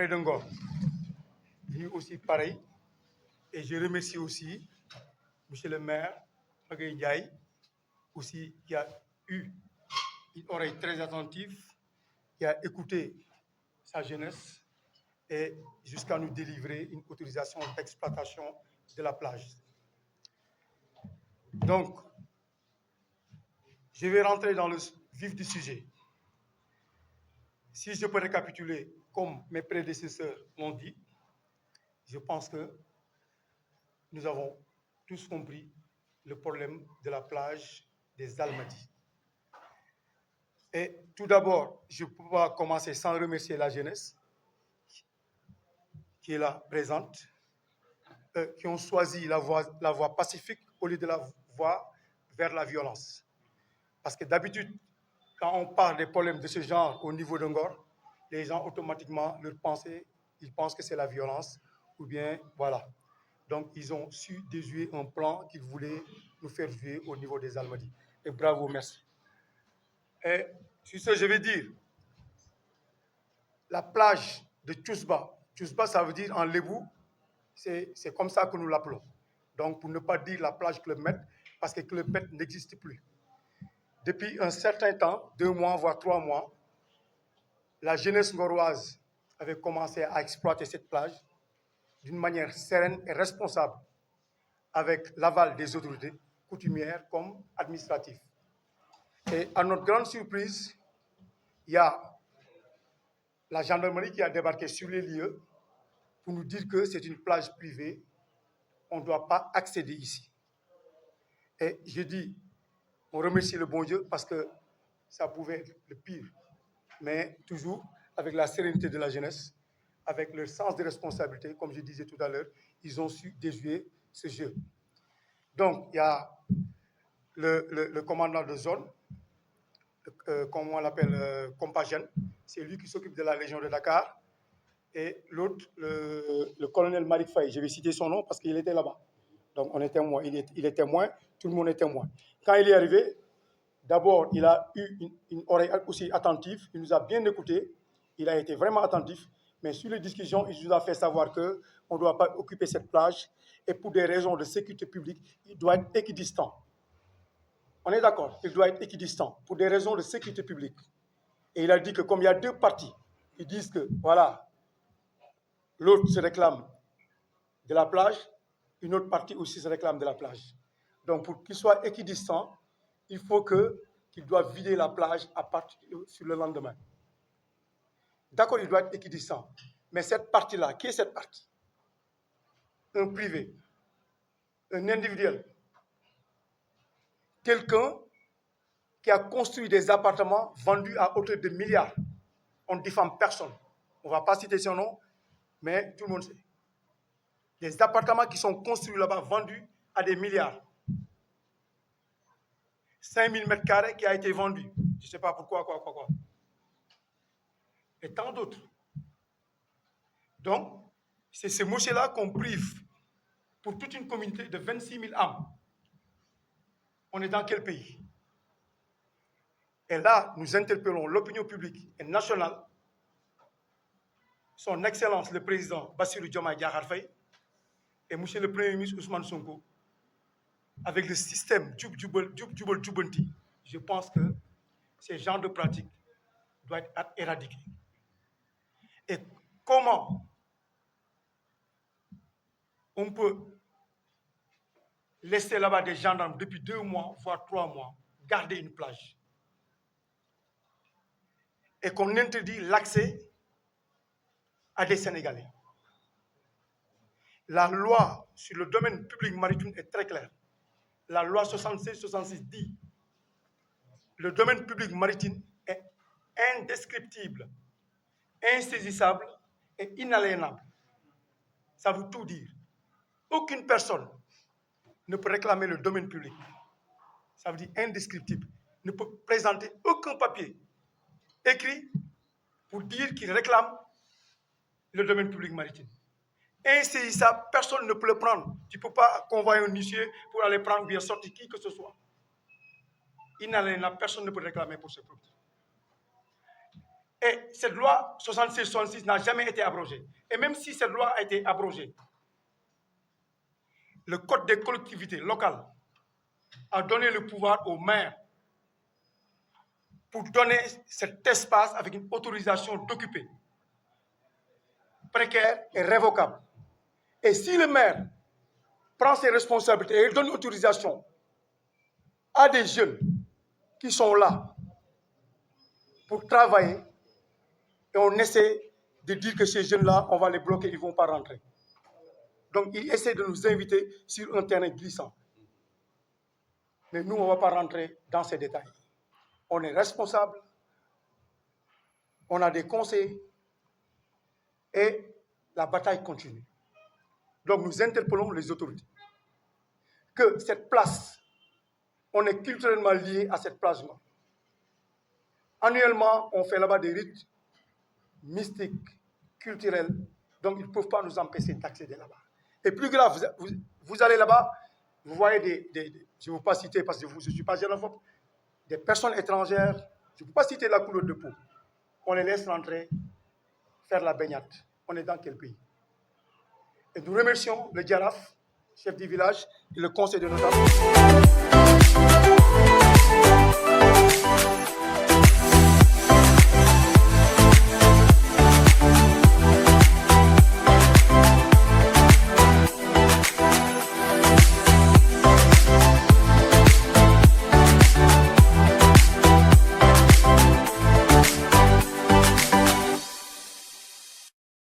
de Ngor. Lui aussi pareil. Et je remercie aussi monsieur le maire, Magaye Ndiaye, aussi qui a eu une oreille très attentive, qui a écouté sa jeunesse et jusqu'à nous délivrer une autorisation d'exploitation de la plage. Donc, je vais rentrer dans le vif du sujet. Si je peux récapituler comme mes prédécesseurs l'ont dit, je pense que nous avons tous compris le problème de la plage des Almadies. Et tout d'abord, je ne peux pas commencer sans remercier la jeunesse qui est là présente, qui ont choisi la voie pacifique au lieu de la voie vers la violence. Parce que d'habitude, quand on parle des problèmes de ce genre au niveau de Ngor, les gens automatiquement, ils pensent que c'est la violence, ou bien voilà. Donc, ils ont su déjouer un plan qu'ils voulaient nous faire jouer au niveau des Almadies. Et bravo, merci. Et sur ce, je vais dire, la plage de Tchousba, Tchousba, ça veut dire en lébou, c'est comme ça que nous l'appelons. Donc, pour ne pas dire la plage Club Med, parce que Club Med n'existe plus. Depuis un certain temps, 2 mois, voire 3 mois, la jeunesse ngoroise avait commencé à exploiter cette plage d'une manière sereine et responsable, avec l'aval des autorités coutumières comme administratives. Et à notre grande surprise, il y a la gendarmerie qui a débarqué sur les lieux pour nous dire que c'est une plage privée, on ne doit pas accéder ici. Et je dis, on remercie le bon Dieu parce que ça pouvait être le pire, mais toujours avec la sérénité de la jeunesse, avec leur sens de responsabilité, comme je disais tout à l'heure, ils ont su déjouer ce jeu. Donc, il y a le commandant de zone, comme on l'appelle, Compagène, c'est lui qui s'occupe de la région de Dakar, et l'autre, le colonel Malik Faye, je vais citer son nom parce qu'il était là-bas. Donc, on est témoin, il est témoin, tout le monde est témoin. Quand il est arrivé, d'abord, il a eu une oreille aussi attentive, il nous a bien écoutés, il a été vraiment attentif, mais sur les discussions, il nous a fait savoir qu'on ne doit pas occuper cette plage et pour des raisons de sécurité publique, il doit être équidistant. On est d'accord, il doit être équidistant pour des raisons de sécurité publique. Et il a dit que comme il y a 2 parties, ils disent que, voilà, l'autre se réclame de la plage, une autre partie aussi se réclame de la plage. Donc, pour qu'il soit équidistant, il faut qu'il doit vider la plage sur le lendemain. D'accord, il doit être équidistant. Mais cette partie-là, qui est cette partie? Un privé, un individuel, quelqu'un qui a construit des appartements vendus à hauteur de milliards. On ne diffame personne. On ne va pas citer son nom, mais tout le monde sait. Des appartements qui sont construits là-bas, vendus à des milliards. 5000 mètres carrés qui a été vendu. Je ne sais pas pourquoi, quoi. Et tant d'autres. Donc, c'est ce monsieur-là qu'on prive pour toute une communauté de 26 000 âmes. On est dans quel pays? Et là, nous interpellons l'opinion publique et nationale, son Excellence le Président Bassirou Diomaye Diakhar Faye et monsieur le Premier ministre Ousmane Sonko, avec le système Jubal Jubanti, je pense que ces genres de pratiques doivent être éradiqués. Et comment on peut laisser là-bas des gendarmes depuis 2 mois, voire 3 mois, garder une plage et qu'on interdit l'accès à des Sénégalais? La loi sur le domaine public maritime est très claire. La loi 76-66 dit le domaine public maritime est indescriptible, insaisissable et inaliénable. Ça veut tout dire. Aucune personne ne peut réclamer le domaine public. Ça veut dire indescriptible. Ne peut présenter aucun papier écrit pour dire qu'il réclame le domaine public maritime. Insaisissable, personne ne peut le prendre. Tu ne peux pas convoyer un huissier pour aller prendre bien sortir qui que ce soit. Inaliénable, personne ne peut réclamer pour ce produit. Et cette loi 66 n'a jamais été abrogée. Et même si cette loi a été abrogée, le Code des collectivités locales a donné le pouvoir aux maires pour donner cet espace avec une autorisation d'occuper, précaire et révocable. Et si le maire prend ses responsabilités et donne une autorisation à des jeunes qui sont là pour travailler, et on essaie de dire que ces jeunes-là, on va les bloquer, ils ne vont pas rentrer. Donc, il essaie de nous inviter sur un terrain glissant. Mais nous, on ne va pas rentrer dans ces détails. On est responsable, on a des conseils et la bataille continue. Donc, nous interpellons les autorités que cette place, on est culturellement lié à cette place-là. Annuellement, on fait là-bas des rites mystiques, culturels, donc ils ne peuvent pas nous empêcher d'accéder là-bas. Et plus grave, vous allez là-bas, vous voyez je ne veux pas citer parce que je ne suis pas xénophobe, des personnes étrangères, je ne peux pas citer la couleur de peau, on les laisse rentrer, faire la baignade. On est dans quel pays? Et nous remercions le Djaraf, chef du village, et le conseil de notre